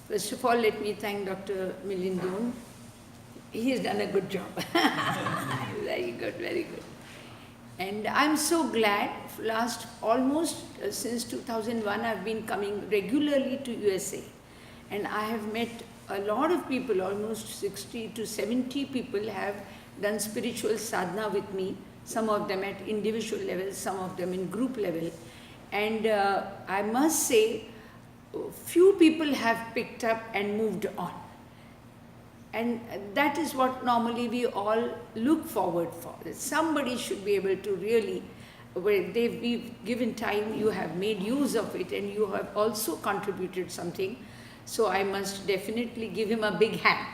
First of all, let me thank Dr. Milindon. He has done a good job. Very good, very good. And I'm so glad, last almost since 2001, I've been coming regularly to USA. And I have met a lot of people, almost 60 to 70 people have done spiritual sadhana with me, some of them at individual level, some of them in group level. And I must say, few people have picked up and moved on. And that is what normally we all look forward for. That somebody should be able to really, where we've given time, you have made use of it and you have also contributed something. So I must definitely give him a big hand.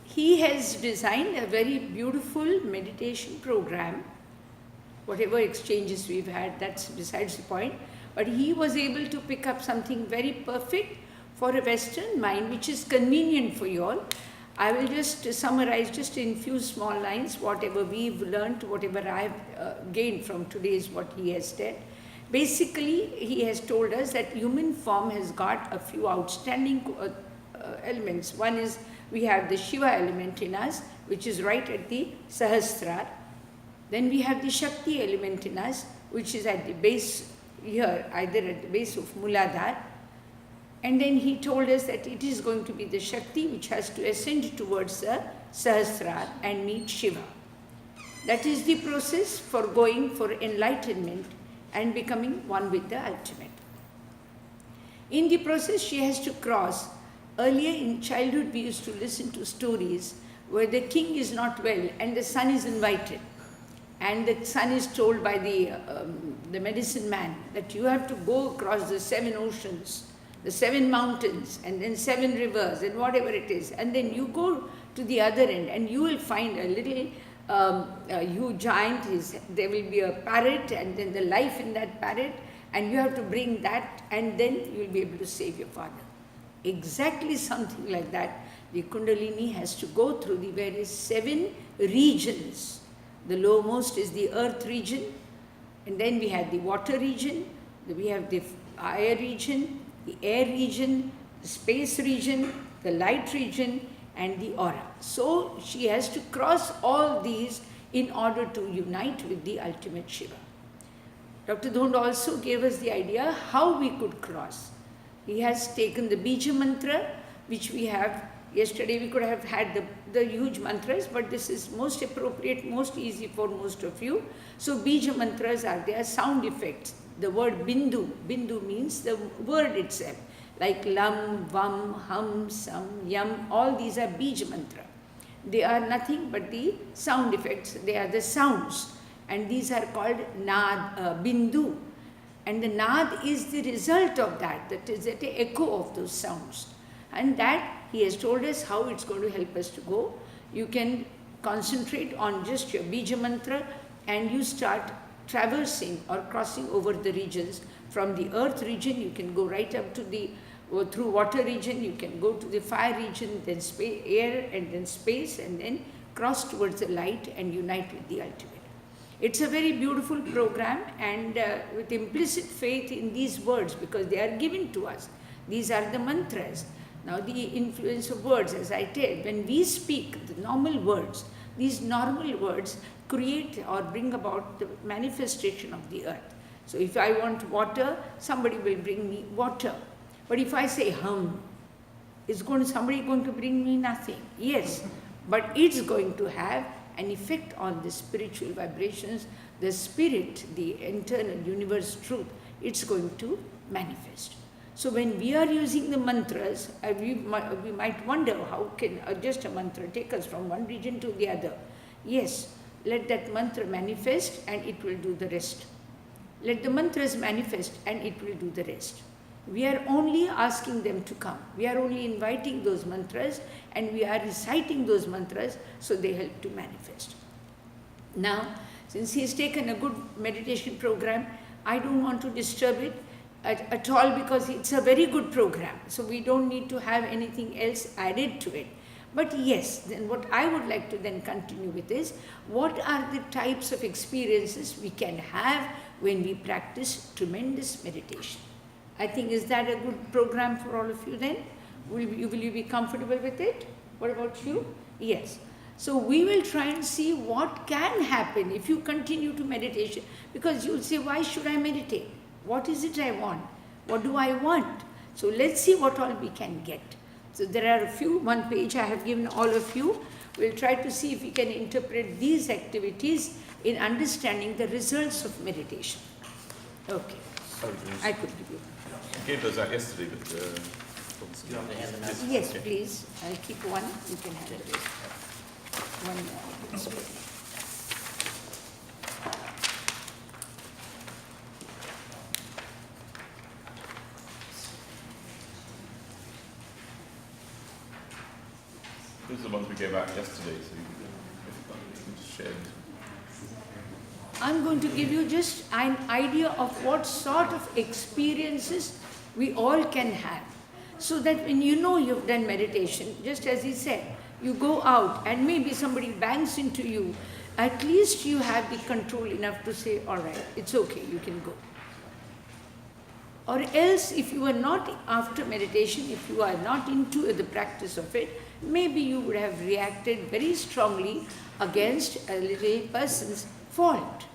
He has designed a very beautiful meditation program. Whatever exchanges we've had, that's besides the point. But he was able to pick up something very perfect for a Western mind, which is convenient for you all. I will just summarize just in few small lines whatever we've learned, whatever I've gained from today's what he has said. Basically, he has told us that human form has got a few outstanding elements. One is we have the Shiva element in us, which is right at the Sahasrara. Then we have the Shakti element in us, which is at the base here, either at the base of Muladhara. And then he told us that it is going to be the Shakti which has to ascend towards the Sahasrara and meet Shiva. That is the process for going for enlightenment and becoming one with the ultimate. In the process, she has to cross. Earlier in childhood, we used to listen to stories where the king is not well and the son is invited. And the son is told by the medicine man that you have to go across the 7 oceans, the 7 mountains, and then 7 rivers, and whatever it is. And then you go to the other end, and you will find a little huge giant. There will be a parrot, and then the life in that parrot, and you have to bring that, and then you will be able to save your father. Exactly something like that. The Kundalini has to go through the various 7 regions. The lowermost is the earth region, and then we have the water region, we have the fire region, the air region, the space region, the light region, and the aura. So she has to cross all these in order to unite with the ultimate Shiva. Dr. Dhond also gave us the idea how we could cross. He has taken the Bija mantra, which we have. Yesterday we could have had the huge mantras, but this is most appropriate, most easy for most of you. So Bija mantras are their sound effects. The word Bindu, Bindu means the word itself. Like Lam, Vam, Hum, Sam, Yam, all these are Bija mantra. They are nothing but the sound effects. They are the sounds. And these are called Nad, Bindu. And the Nad is the result of that. That is the echo of those sounds. And that he has told us how it's going to help us to go. You can concentrate on just your Bija mantra and you start traversing or crossing over the regions. From the earth region, you can go right up to the, through water region, you can go to the fire region, then space, air, and then space, and then cross towards the light and unite with the ultimate. It's a very beautiful program, and with implicit faith in these words, because they are given to us. These are the mantras. Now the influence of words, as I tell, when we speak the normal words, these normal words create or bring about the manifestation of the earth. So if I want water, somebody will bring me water. But if I say hum, is somebody going to bring me nothing? Yes, but it's going to have an effect on the spiritual vibrations, the spirit, the internal universe truth, it's going to manifest. So when we are using the mantras, we might wonder how can just a mantra take us from one region to the other. Yes, let that mantra manifest and it will do the rest. Let the mantras manifest and it will do the rest. We are only asking them to come. We are only inviting those mantras and we are reciting those mantras so they help to manifest. Now, since he has taken a good meditation program, I don't want to disturb it at all because it's a very good program. So we don't need to have anything else added to it. But yes, then what I would like to then continue with is, what are the types of experiences we can have when we practice tremendous meditation? I think, is that a good program for all of you then? Will you be comfortable with it? What about you? Yes. So we will try and see what can happen if you continue to meditation, because you'll say, why should I meditate? What is it I want? What do I want? So let's see what all we can get. So there are a few, one page I have given all of you. We'll try to see if we can interpret these activities in understanding the results of meditation. Okay. Sorry, I could give you. you gave those out yesterday, but You want to hand them out? Yes, please. I'll keep one. You can have it. One more. those are the ones we gave out yesterday, so you can just share them. I'm going to give you just an idea of what sort of experiences we all can have. So that when you know you've done meditation, just as he said, you go out and maybe somebody bangs into you, at least you have the control enough to say, all right, it's okay, you can go. Or else, if you are not after meditation, if you are not into the practice of it, maybe you would have reacted very strongly against a little person's fault.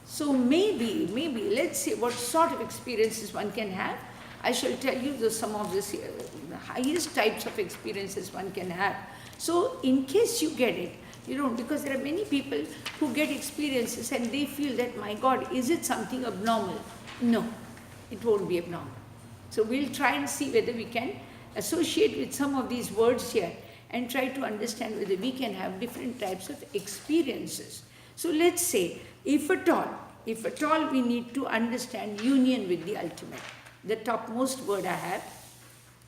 So maybe, let's see what sort of experiences one can have. I shall tell you some of the highest types of experiences one can have. So in case you get it, you don't, because there are many people who get experiences and they feel that, my God, is it something abnormal? No, it won't be abnormal. So we'll try and see whether we can associate with some of these words here and try to understand whether we can have different types of experiences. So let's say, if at all we need to understand union with the ultimate, the topmost word I have.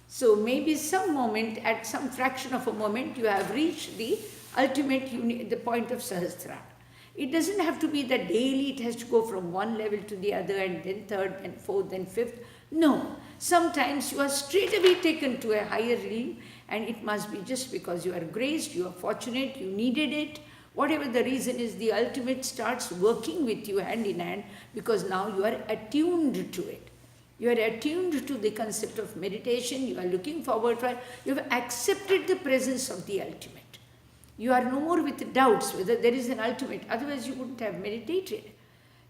So maybe some moment, at some fraction of a moment, you have reached the ultimate the point of Sahasrara. It doesn't have to be that daily it has to go from one level to the other and then third and fourth and fifth. No, sometimes you are straight away taken to a higher realm, and it must be just because you are graced, you are fortunate, you needed it. Whatever the reason is, the ultimate starts working with you hand in hand, because now you are attuned to it. You are attuned to the concept of meditation, you are looking forward to it, you have accepted the presence of the ultimate. You are no more with doubts whether there is an ultimate, otherwise you wouldn't have meditated.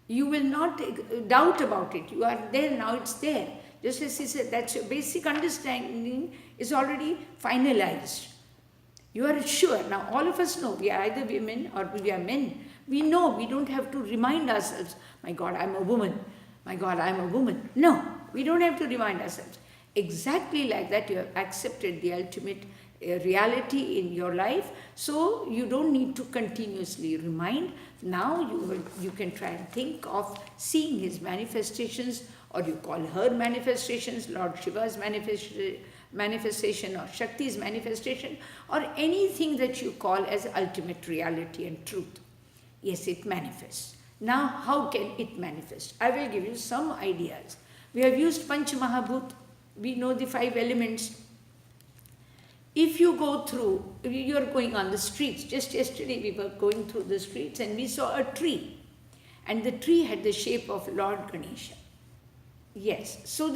You will not doubt about it, you are there, now it's there. Just as he said, that's your basic understanding is already finalized. You are sure. Now all of us know, we are either women or we are men. We know, we don't have to remind ourselves, my God, I'm a woman. My God, I'm a woman. No, we don't have to remind ourselves. Exactly like that, you have accepted the ultimate reality in your life, so you don't need to continuously remind. Now you can try and think of seeing his manifestations, or you call her manifestations, Lord Shiva's manifestation or Shakti's manifestation, or anything that you call as ultimate reality and truth. Yes, it manifests. Now, how can it manifest? I will give you some ideas. We have used Panch Mahabhut. We know the 5 elements. If you go through, you are going on the streets. Just yesterday we were going through the streets and we saw a tree. And the tree had the shape of Lord Ganesha. Yes, so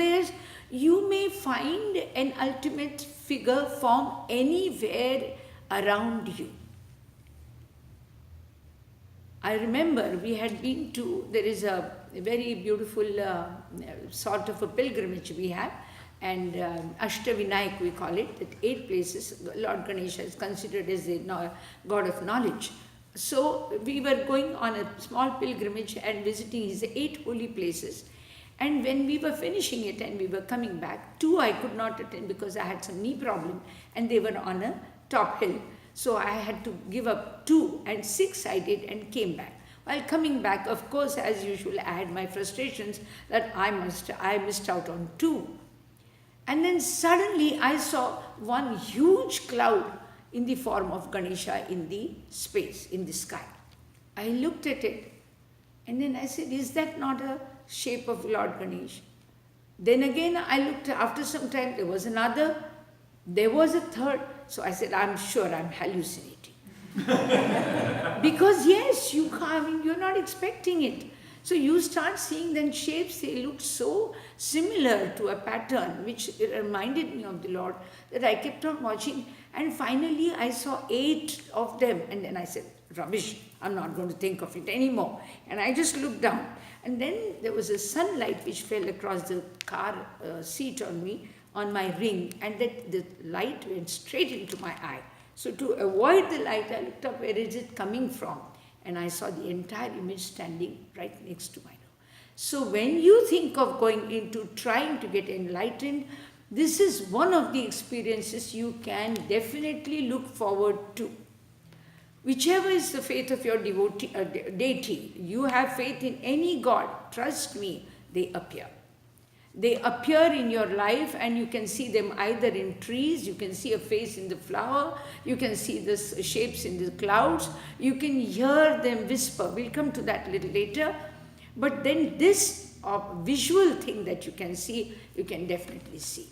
you may find an ultimate figure form anywhere around you. I remember we had been to, there is a very beautiful sort of a pilgrimage we have, and Ashtavinayak we call it, at 8 places. Lord Ganesha is considered as the god of knowledge. So we were going on a small pilgrimage and visiting his 8 holy places. And when we were finishing it and we were coming back, 2 I could not attend because I had some knee problem and they were on a top hill. So I had to give up 2, and 6 I did and came back. While coming back, of course, as usual, I had my frustrations that I missed out on 2. And then suddenly I saw one huge cloud in the form of Ganesha in the space, in the sky. I looked at it and then I said, is that not a shape of Lord Ganesha? Then again I looked, after some time there was another, there was a third. So I said, I'm sure I'm hallucinating. Because yes, you're not expecting it. So you start seeing then shapes, they look so similar to a pattern which reminded me of the Lord, that I kept on watching, and finally I saw 8 of them, and then I said, rubbish, I'm not going to think of it anymore. And I just looked down, and then there was a sunlight which fell across the car seat on me, on my ring, and that the light went straight into my eye. So to avoid the light, I looked up, where is it coming from? And I saw the entire image standing right next to my door. So when you think of going into trying to get enlightened, this is one of the experiences you can definitely look forward to. Whichever is the faith of your deity, you have faith in any God, trust me, they appear. They appear in your life, and you can see them either in trees, you can see a face in the flower, you can see the shapes in the clouds, you can hear them whisper. We'll come to that a little later. But then this visual thing that you can see, you can definitely see.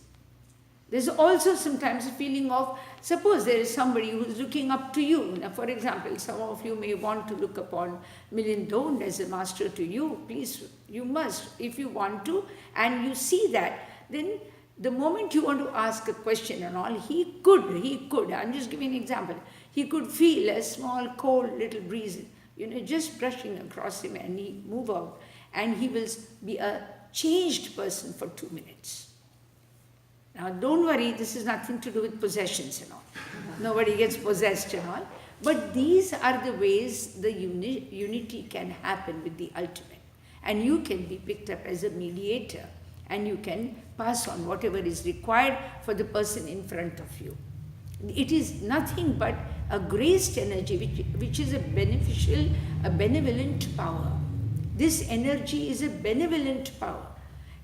There's also sometimes a feeling of, suppose there is somebody who's looking up to you. Now, for example, some of you may want to look upon Milind Dhond as a master to you. Please, you must, if you want to, and you see that, then the moment you want to ask a question and all, he could, I'm just giving an example, he could feel a small, cold little breeze, just brushing across him, and he move out, and he will be a changed person for 2 minutes. Now, don't worry, this is nothing to do with possessions and all. Nobody gets possessed and all. But these are the ways the unity can happen with the ultimate. And you can be picked up as a mediator, and you can pass on whatever is required for the person in front of you. It is nothing but a graced energy, which is a benevolent power. This energy is a benevolent power.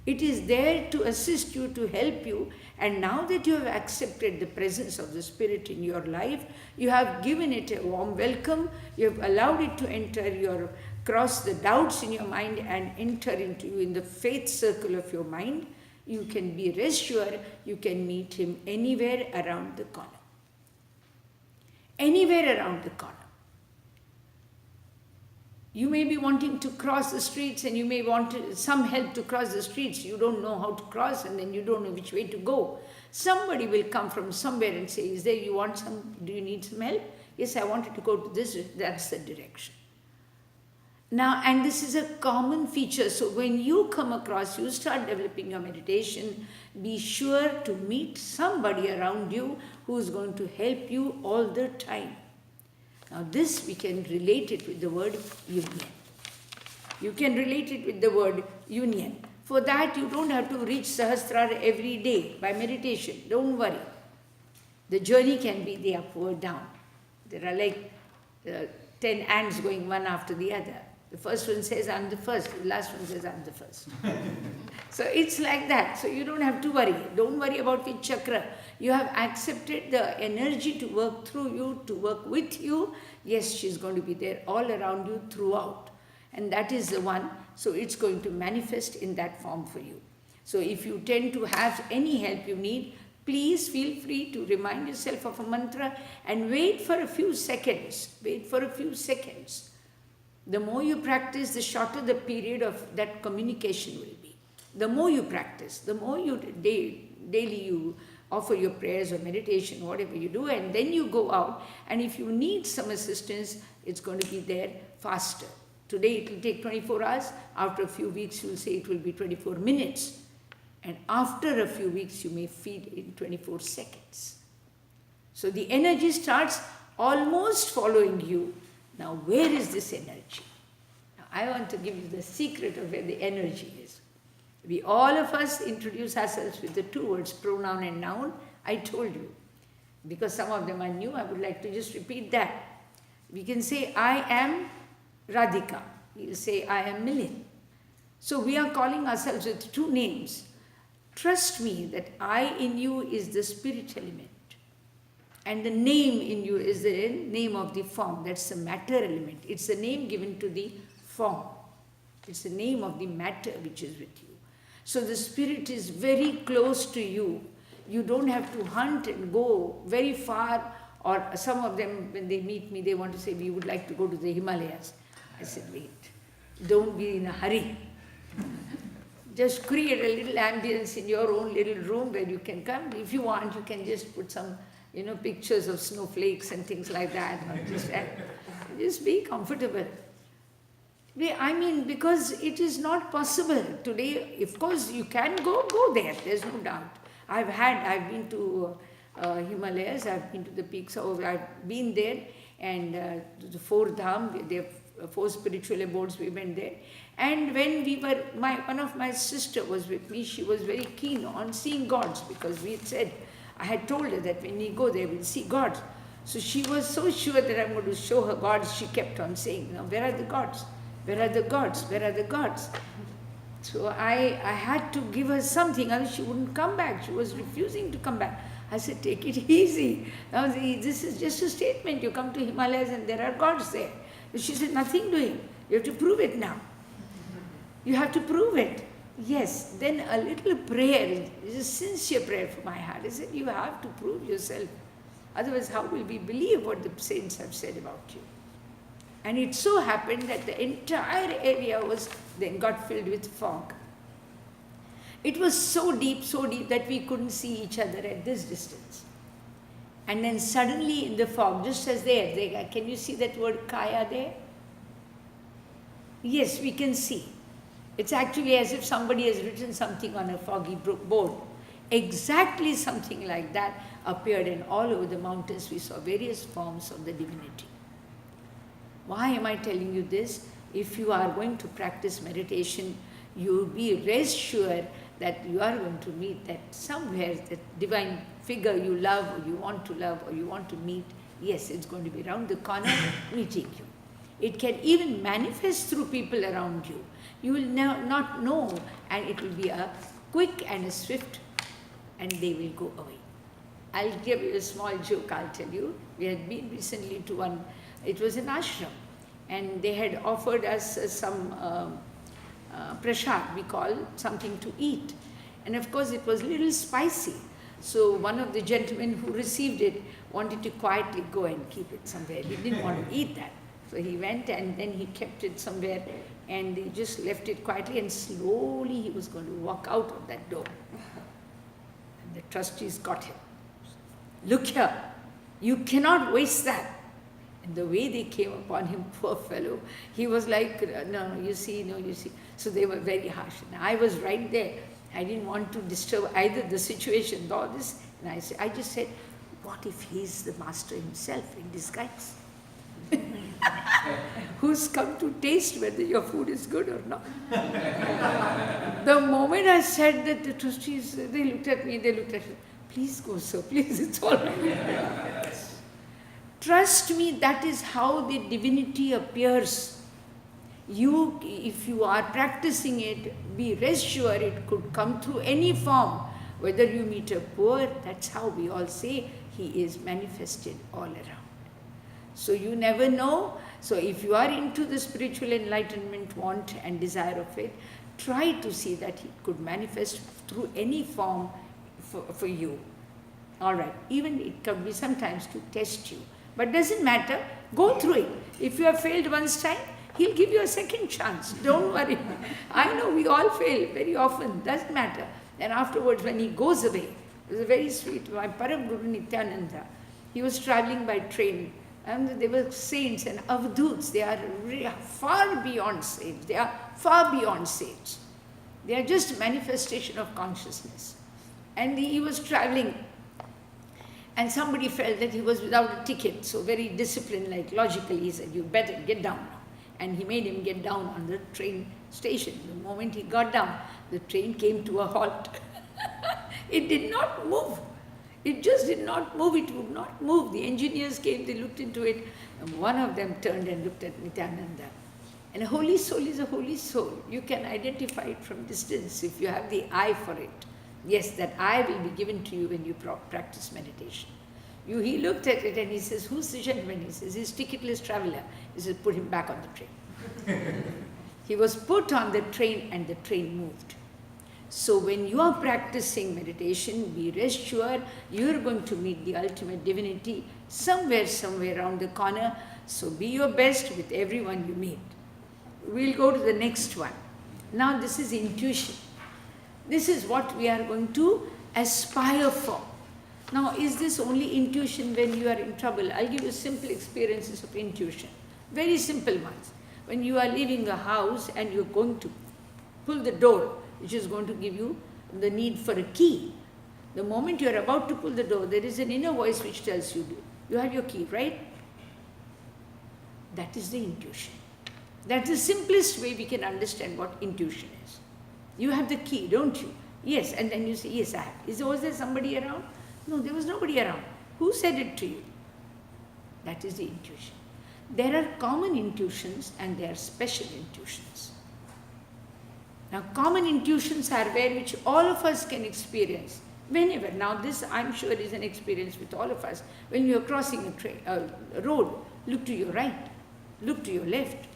It is there to assist you, to help you, and now that you have accepted the presence of the Spirit in your life, you have given it a warm welcome, you have allowed it to cross the doubts in your mind and enter into you in the faith circle of your mind, you can be rest sure you can meet him anywhere around the corner. Anywhere around the corner. You may be wanting to cross the streets, and you may want some help to cross the streets. You don't know how to cross, and then you don't know which way to go. Somebody will come from somewhere and say, do you need some help? Yes, I wanted to go to this, that's the direction. Now, and this is a common feature. So when you come across, you start developing your meditation, be sure to meet somebody around you who is going to help you all the time. Now this we can relate it with the word union. You can relate it with the word union. For that you don't have to reach Sahasrara every day by meditation. Don't worry. The journey can be the upward down. There are like 10 ants going one after the other. The first one says, I'm the first. The last one says, I'm the first. So it's like that. So you don't have to worry. Don't worry about which chakra. You have accepted the energy to work through you, to work with you. Yes, she's going to be there all around you throughout. And that is the one. So it's going to manifest in that form for you. So if you tend to have any help you need, please feel free to remind yourself of a mantra and wait for a few seconds. Wait for a few seconds. The more you practice, the shorter the period of that communication will be. The more you practice, the more you daily you offer your prayers or meditation, whatever you do, and then you go out, and if you need some assistance, it's going to be there faster. Today it will take 24 hours. After a few weeks, you will say it will be 24 minutes. And after a few weeks, you may feel in 24 seconds. So the energy starts almost following you. Now, where is this energy? Now, I want to give you the secret of where the energy is. We all of us introduce ourselves with the 2 words, pronoun and noun. I told you. Because some of them are new, I would like to just repeat that. We can say, I am Radhika. We'll say, I am Milind. So we are calling ourselves with 2 names. Trust me that I in you is the spirit element. And the name in you is the name of the form. That's the matter element. It's the name given to the form. It's the name of the matter which is with you. So the spirit is very close to you. You don't have to hunt and go very far, or some of them, when they meet me, they want to say, we would like to go to the Himalayas. I said, wait, don't be in a hurry. Just create a little ambience in your own little room where you can come. If you want, you can just put some, pictures of snowflakes and things like that. Or just be comfortable. I mean, because it is not possible. Today, of course, you can go there, there's no doubt. I've been to Himalayas, I've been to the peaks, I've been there, and to the 4 Dham, there are 4 spiritual abodes, we went there. And when we were, one of my sister was with me, she was very keen on seeing gods, because we had said, I had told her that when we go there, we'll see gods. So she was so sure that I'm going to show her gods, she kept on saying, where are the gods? Where are the gods? Where are the gods? So I had to give her something, otherwise she wouldn't come back. She was refusing to come back. I said, take it easy. Now this is just a statement. You come to Himalayas and there are gods there. She said, nothing doing. You have to prove it now. You have to prove it. Yes, then a little prayer, is a sincere prayer from my heart. I said, you have to prove yourself. Otherwise, how will we believe what the saints have said about you? And it so happened that the entire area then got filled with fog. It was so deep that we couldn't see each other at this distance. And then suddenly in the fog, just as there, can you see that word kaya there? Yes, we can see. It's actually as if somebody has written something on a foggy board. Exactly something like that appeared, and all over the mountains we saw various forms of the divinity. Why am I telling you this? If you are going to practice meditation, you be rest sure that you are going to meet that somewhere, that divine figure you love, or you want to love, or you want to meet. Yes, it's going to be around the corner meeting you. It can even manifest through people around you. You will not know, and it will be a quick and a swift, and they will go away. I'll give you a small joke, I'll tell you. We had been recently to one, it was an ashram, and they had offered us some prasad, we call something to eat. And of course it was a little spicy. So one of the gentlemen who received it wanted to quietly go and keep it somewhere. He didn't want to eat that. So he went and then he kept it somewhere, and he just left it quietly, and slowly he was going to walk out of that door. And the trustees got him. Look here, you cannot waste that. And the way they came upon him, poor fellow, he was like, no, you see. So they were very harsh. And I was right there. I didn't want to disturb either the situation or this. And I just said, what if he's the master himself in disguise? Who's come to taste whether your food is good or not. The moment I said that, the trustees, they looked at me, please go, sir, please, it's all right. Trust me, that is how the divinity appears. If you are practicing it, be rest sure it could come through any form. Whether you meet a poor, that's how we all say, he is manifested all around. So you never know. So if you are into the spiritual enlightenment, want and desire of it, try to see that it could manifest through any form for you. All right. Even it can be sometimes to test you. But doesn't matter. Go through it. If you have failed once time, he'll give you a second chance. Don't worry. I know we all fail very often. Doesn't matter. And afterwards, when he goes away, it was a very sweet, my Param Guru Nityananda, he was traveling by train. And they were saints and avduts. They are far beyond saints. They are far beyond saints. They are just manifestation of consciousness. And he was traveling, and somebody felt that he was without a ticket, so very disciplined, like logically, he said, you better get down now. And he made him get down on the train station. The moment he got down, the train came to a halt. It did not move. It just did not move. It would not move. The engineers came, they looked into it, and one of them turned and looked at Nityananda. And a holy soul is a holy soul. You can identify it from distance if you have the eye for it. Yes, that eye will be given to you when you practice meditation. He looked at it and he says, who's the gentleman? He says, he's ticketless traveler. He says, put him back on the train. He was put on the train and the train moved. So when you are practicing meditation, be rest sure you are going to meet the ultimate divinity somewhere around the corner. So be your best with everyone you meet. We'll go to the next one. Now this is intuition. This is what we are going to aspire for. Now, is this only intuition when you are in trouble? I'll give you simple experiences of intuition. Very simple ones. When you are leaving a house and you're going to pull the door, which is going to give you the need for a key. The moment you're about to pull the door, there is an inner voice which tells you, you have your key, right? That is the intuition. That's the simplest way we can understand what intuition is. You have the key, don't you? Yes, and then you say, yes, I have. Was there somebody around? No, there was nobody around. Who said it to you? That is the intuition. There are common intuitions and there are special intuitions. Now, common intuitions are where which all of us can experience whenever. Now, this I'm sure is an experience with all of us. When you are crossing a road, look to your right, look to your left.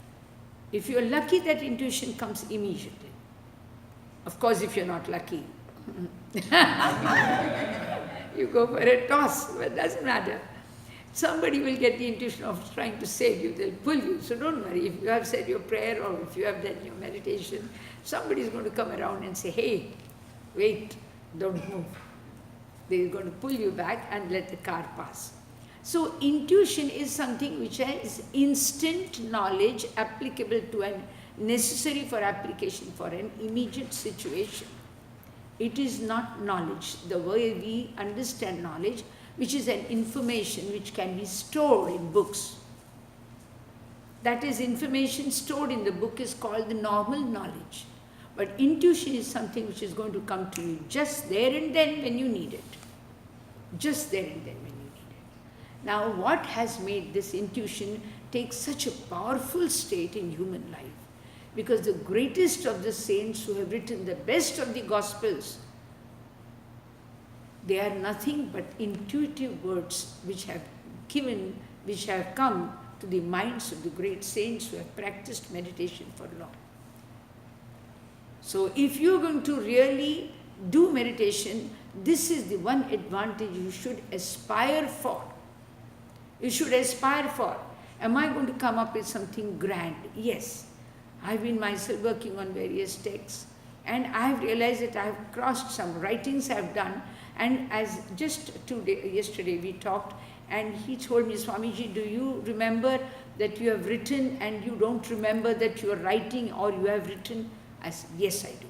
If you are lucky, that intuition comes immediately. Of course, if you're not lucky, you go for a toss, but it doesn't matter. Somebody will get the intuition of trying to save you, they'll pull you. So don't worry, if you have said your prayer or if you have done your meditation, somebody is going to come around and say, hey, wait, don't move. They're going to pull you back and let the car pass. So intuition is something which is instant knowledge applicable to and necessary for application for an immediate situation. It is not knowledge, the way we understand knowledge, which is an information which can be stored in books. That is, information stored in the book is called the normal knowledge. But intuition is something which is going to come to you just there and then when you need it. Just there and then when you need it. Now, what has made this intuition take such a powerful state in human life? Because the greatest of the saints who have written the best of the Gospels, they are nothing but intuitive words which have come to the minds of the great saints who have practiced meditation for long. So if you're going to really do meditation, this is the one advantage you should aspire for. You should aspire for. Am I going to come up with something grand? Yes. I've been myself working on various texts and I've realized that I've crossed some writings I've done, and as just yesterday we talked and he told me, Swamiji, do you remember that you have written and you don't remember that you are writing or you have written? I said, yes, I do.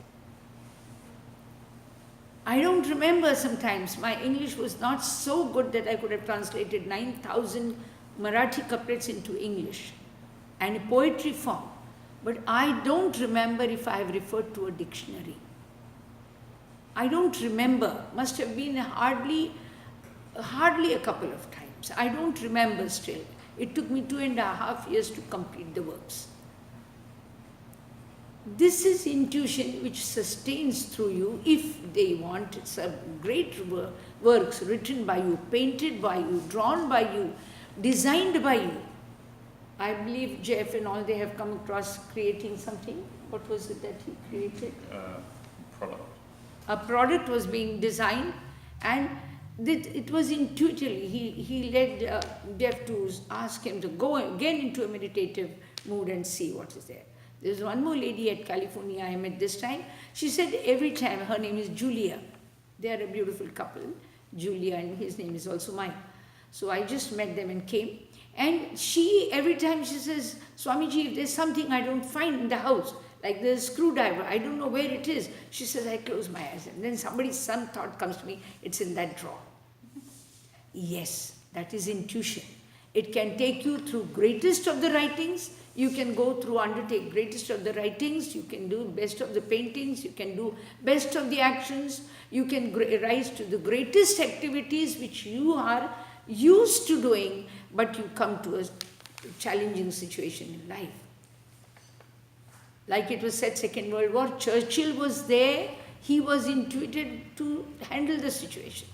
I don't remember sometimes. My English was not so good that I could have translated 9,000 Marathi couplets into English and a poetry form. But I don't remember if I have referred to a dictionary. I don't remember. Must have been hardly a couple of times. I don't remember still. It took me 2.5 years to complete the works. This is intuition which sustains through you if they want some great works written by you, painted by you, drawn by you, designed by you. I believe Jeff and all, they have come across creating something. What was it that he created? Product. A product was being designed and it was intuitively. He led Jeff to ask him to go again into a meditative mood and see what is there. There's one more lady at California I met this time. She said every time, her name is Julia. They are a beautiful couple, Julia, and his name is also Mike. So I just met them and came. And every time she says, Swamiji, if there's something I don't find in the house, like the screwdriver, I don't know where it is. She says, I close my eyes. And then some thought comes to me, it's in that drawer. Yes, that is intuition. It can take you through greatest of the writings. You can undertake greatest of the writings. You can do best of the paintings. You can do best of the actions. You can rise to the greatest activities which you are used to doing, but you come to a challenging situation in life. Like it was said, Second World War, Churchill was there, he was intuited to handle the situation.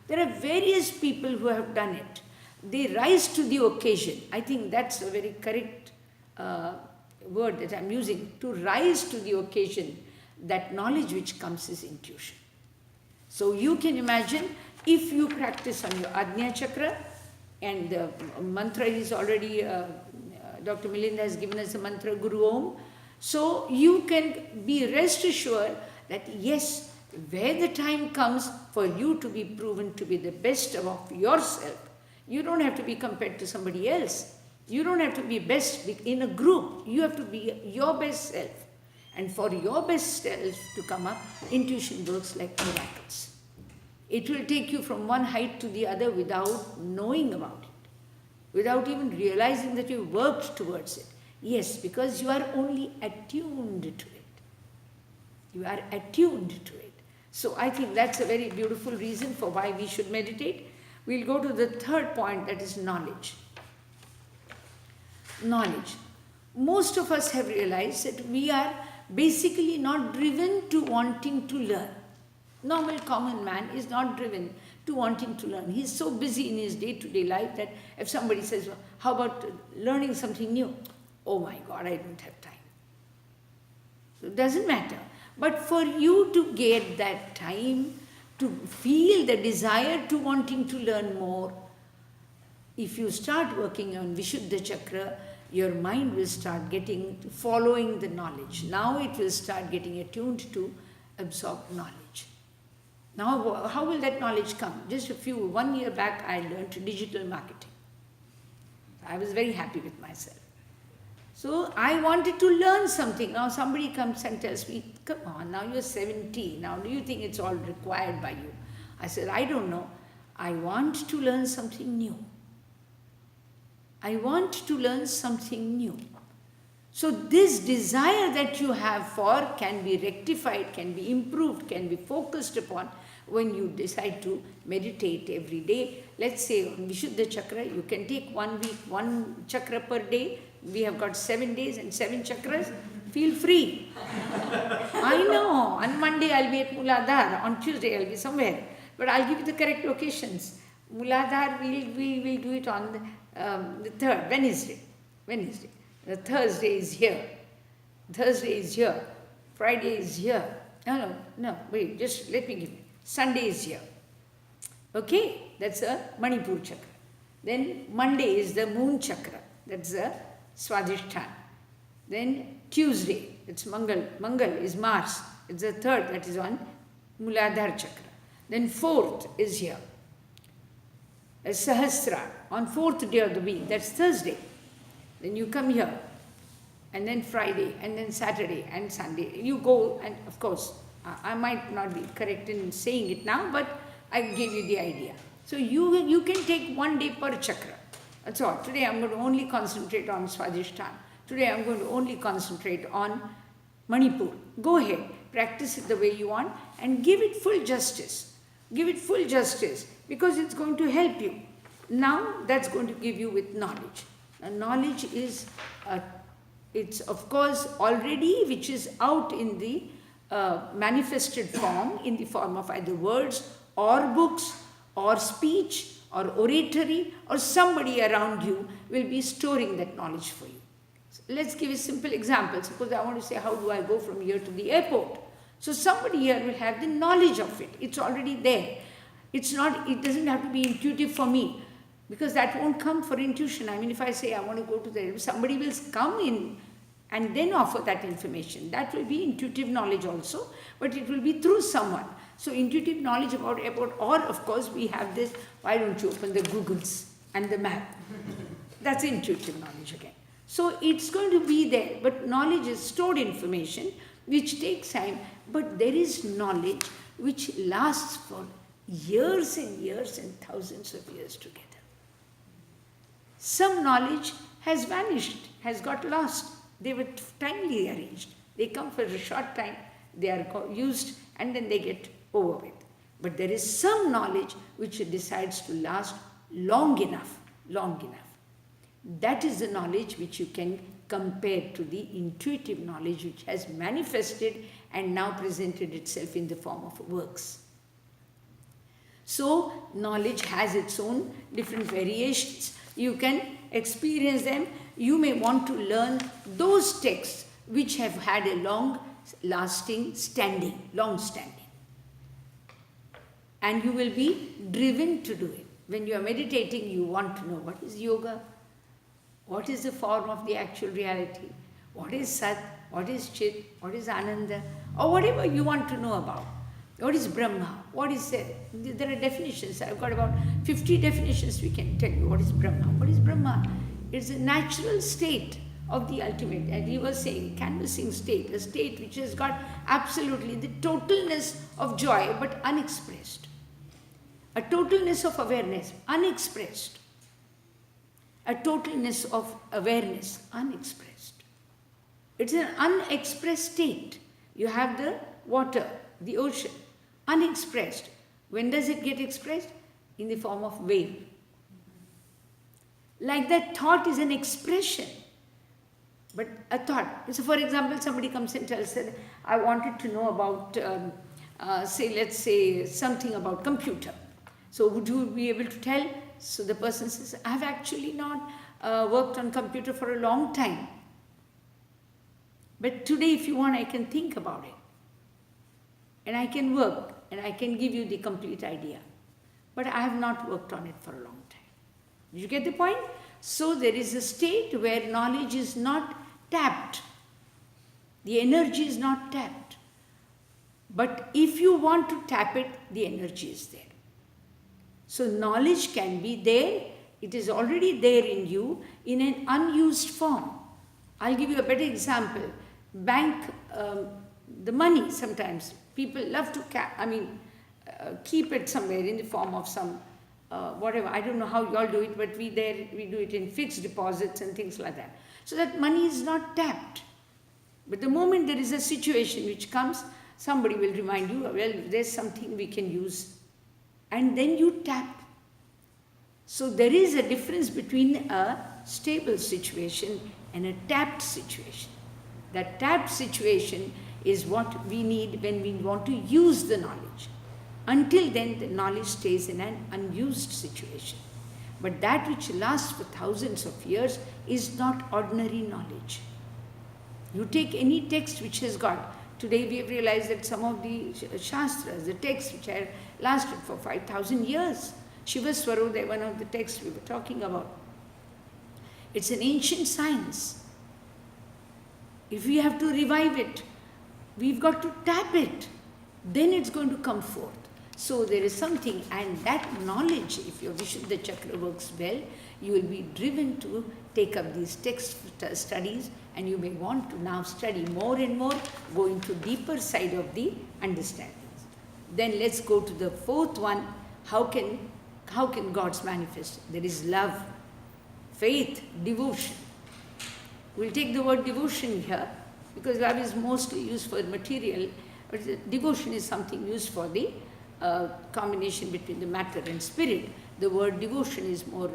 There are various people who have done it. They rise to the occasion. I think that's a very correct word that I'm using, to rise to the occasion. that knowledge which comes is intuition. So you can imagine, if you practice on your Ajna Chakra, and the mantra is already, Dr. Milinda has given us the mantra Guru Om. So you can be rest assured that yes, where the time comes for you to be proven to be the best of yourself, you don't have to be compared to somebody else. You don't have to be best in a group. You have to be your best self. And for your best self to come up, intuition works like miracles. It will take you from one height to the other without knowing about it, without even realizing that you worked towards it. Yes, because you are only attuned to it. You are attuned to it. So I think that's a very beautiful reason for why we should meditate. We'll go to the third point, that is knowledge. Knowledge. Most of us have realized that we are basically not driven to wanting to learn. Normal common man is not driven to wanting to learn. He is so busy in his day-to-day life that if somebody says, well, how about learning something new? Oh my God, I don't have time. So it doesn't matter. But for you to get that time, to feel the desire to wanting to learn more, if you start working on Vishuddha Chakra, your mind will start following the knowledge. Now it will start getting attuned to absorb knowledge. Now, how will that knowledge come? Just 1 year back, I learned digital marketing. I was very happy with myself. So I wanted to learn something. Now somebody comes and tells me, come on, now you're 70. Now do you think it's all required by you? I said, I don't know. I want to learn something new. I want to learn something new. So this desire that you have for can be rectified, can be improved, can be focused upon when you decide to meditate every day. Let's say on Vishuddha Chakra, you can take 1 week, 1 chakra per day. We have got 7 days and 7 chakras. Feel free. I know, on Monday I'll be at Muladhar, on Tuesday I'll be somewhere. But I'll give you the correct locations. Muladhar, we'll do it on the 3rd, Wednesday. The Thursday is here. Thursday is here. Friday is here. No, wait, just let me give you. Sunday is here. Okay, that's a Manipur Chakra. Then Monday is the Moon Chakra. That's a Swadhisthana. Then Tuesday, it's Mangal. Mangal is Mars. It's the 3rd, that is on Muladhar Chakra. Then 4th is here. Sahasra, on 4th day of the week, that's Thursday. Then you come here, and then Friday, and then Saturday, and Sunday. You go, and of course, I might not be correct in saying it now, but I gave you the idea. So you can take 1 day per chakra. That's all. Today I'm going to only concentrate on Swadhisthana. Today I'm going to only concentrate on Manipur. Go ahead, practice it the way you want, and give it full justice. Give it full justice, because it's going to help you. Now that's going to give you with knowledge. Now knowledge is, it's of course already, which is out in the manifested form, in the form of either words or books or speech or oratory, or somebody around you will be storing that knowledge for you. So let's give a simple example. Suppose I want to say, how do I go from here to the airport? So somebody here will have the knowledge of it. It's already there. It doesn't have to be intuitive for me, because that won't come for intuition. I mean, if I say I want to go to the airport, somebody will come in and then offer that information. That will be intuitive knowledge also, but it will be through someone. So intuitive knowledge about airport, or of course we have this, why don't you open the Googles and the map? That's intuitive knowledge again. So it's going to be there, but knowledge is stored information which takes time, but there is knowledge which lasts for years and years and thousands of years together. Some knowledge has vanished, has got lost. They were timely arranged. They come for a short time, they are used, and then they get over with. But there is some knowledge which decides to last long enough. That is the knowledge which you can compare to the intuitive knowledge which has manifested and now presented itself in the form of works. So knowledge has its own different variations. You can experience them. You may want to learn those texts which have had a long lasting, standing, long standing. And you will be driven to do it. When you are meditating, you want to know what is yoga, what is the form of the actual reality, what is Sat, what is Chit, what is Ananda, or whatever you want to know about. What is Brahma? What is there? There are definitions. I've got about 50 definitions we can tell you. What is Brahma? What is Brahma? It's a natural state of the ultimate. And he was saying, canvassing state, a state which has got absolutely the totalness of joy but unexpressed. A totalness of awareness, unexpressed. A totalness of awareness, unexpressed. It's an unexpressed state. You have the water, the ocean, unexpressed. When does it get expressed? In the form of wave. Like that thought is an expression. But a thought. So for example, somebody comes and tells that I wanted to know about, let's say something about computer. So would you be able to tell? So the person says, I have actually not worked on computer for a long time. But today if you want, I can think about it. And I can work and I can give you the complete idea. But I have not worked on it for a long time. Did you get the point? So there is a state where knowledge is not tapped. The energy is not tapped. But if you want to tap it, the energy is there. So knowledge can be there. It is already there in you in an unused form. I'll give you a better example. Bank, the money sometimes. People love to keep it somewhere in the form of some whatever. I don't know how you all do it, but we do it in fixed deposits and things like that. So that money is not tapped. But the moment there is a situation which comes, somebody will remind you, well, there's something we can use. And then you tap. So there is a difference between a stable situation and a tapped situation. That tapped situation is what we need when we want to use the knowledge. Until then, the knowledge stays in an unused situation. But that which lasts for thousands of years is not ordinary knowledge. You take any text which has got, today we have realized that some of the Shastras, the texts which have lasted for 5,000 years, Shiva Swarodaya, one of the texts we were talking about, it's an ancient science. If we have to revive it, we've got to tap it. Then it's going to come forth. So there is something, and that knowledge, if your Vishuddha Chakra works well, you will be driven to take up these text studies, and you may want to now study more and more, go into deeper side of the understandings. Then let's go to the fourth one. How can gods manifest? There is love, faith, devotion. We'll take the word devotion here, because love is mostly used for material, but devotion is something used for the combination between the matter and spirit. The word devotion is more